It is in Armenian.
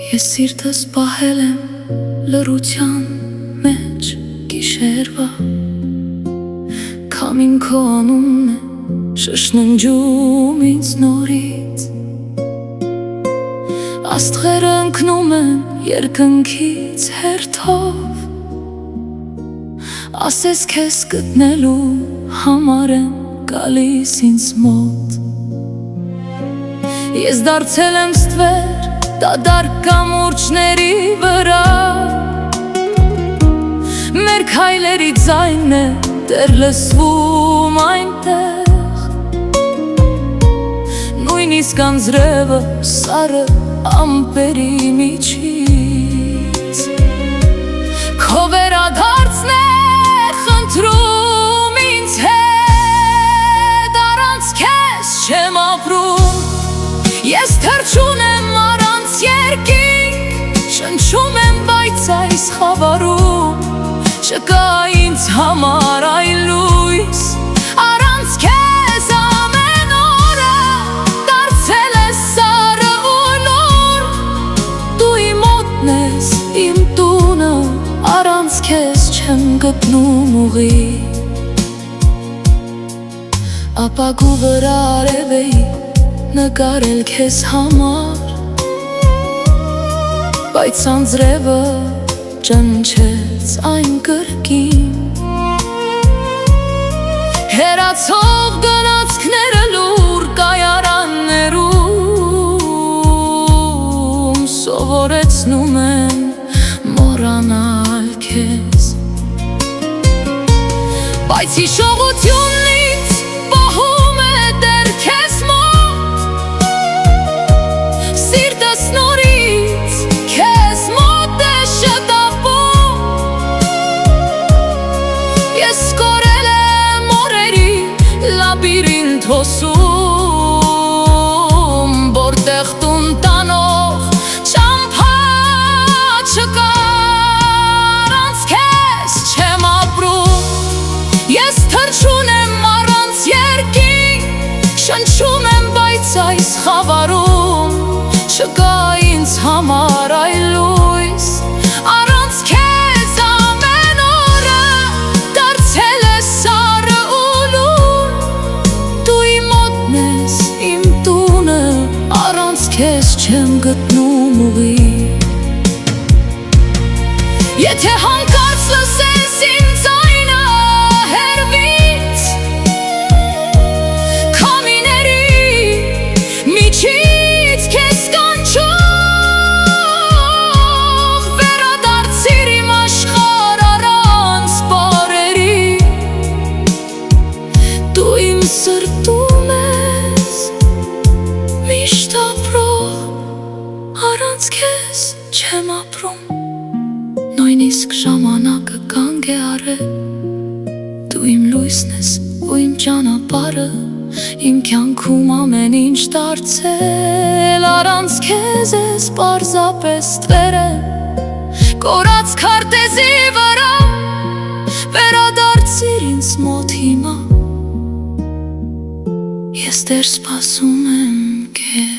Ես սիրտս պահել եմ լռության մեջ գիշերվա, Քամին քո անունն է շշնջում ինձ նորից, Աստղերը ընկնում են երկնքից հերթով, Ասես քեզ գտնելու համար եմ գալիս ինձ մոտ։ Ես դարձել եմ ստվեր դատարկ կամուրջների վրա, Մեր քայլերի ձայնն է դեռ լսվում այնտեղ, Նույնիսկ անձրևը սառը ամպերի միջից, Քո վերադարձն է խնդրում ինձ հետ, Առանց քեզ չեմ ապրում, Ես թռչուն եմ առանց երկինք, Շնչում եմ բայց այս խավարում, Չկա ինձ համար այլ լույս, Առանց քեզ ամեն օրը դարձել է սառը ու լուր, Դու իմ մոտն ես, իմ տունը, Առանց քեզ չեմ գտնում ուղի, Ապակու վրա արև էի նկարել քեզ համար, Բայց անձրևը ճնչեց այն կրկին, Հեռացող գնացքները լուր կայարաններում Սովորեցնում են մոռանալ քեզ, Բայց հիշողությունից պահում է դեռ քեզ մոտ, Սիրտս նորից քեզ մոտ է շտապում, Ես կորել եմ օրերի լաբիրինթ հոսում, Որտեղ տուն տանող ճամփա չկա, Առանց քեզ չեմ ապրում, Ես թռչուն եմ առանց երկինք, Շնչում եմ բայց այս խավարում, Չկա ինձ համար այլ լույս, Առանց քեզ ամեն օրը դարձել է սառը ու լուր, Դու իմ մոտն ես, իմ տունը, Առանց քեզ չեմ գտնում ուղի, Եթե հանկարծ լսես իմ ձայնը հեռվից, Քամիների միջից քեզ կանչող, Վերադարձիր իմ աշխարհ առանց բառերի, Դու իմ սրտում ես միշտ ապրող, Առանց քեզ չեմ ապրում, Նույնիսկ ժամանակը կանգ է առել, Դու իմ լույսն ես ու իմ ճանապարհը, Իմ կյանքում ամեն ինչ դարձել, Առանց քեզ ես պարզապես տվեր եմ կորած քարտեզի վրա, Վերադարձիր ինձ մոտ հիմա, Ես դեռ սպասում եմ քեզ։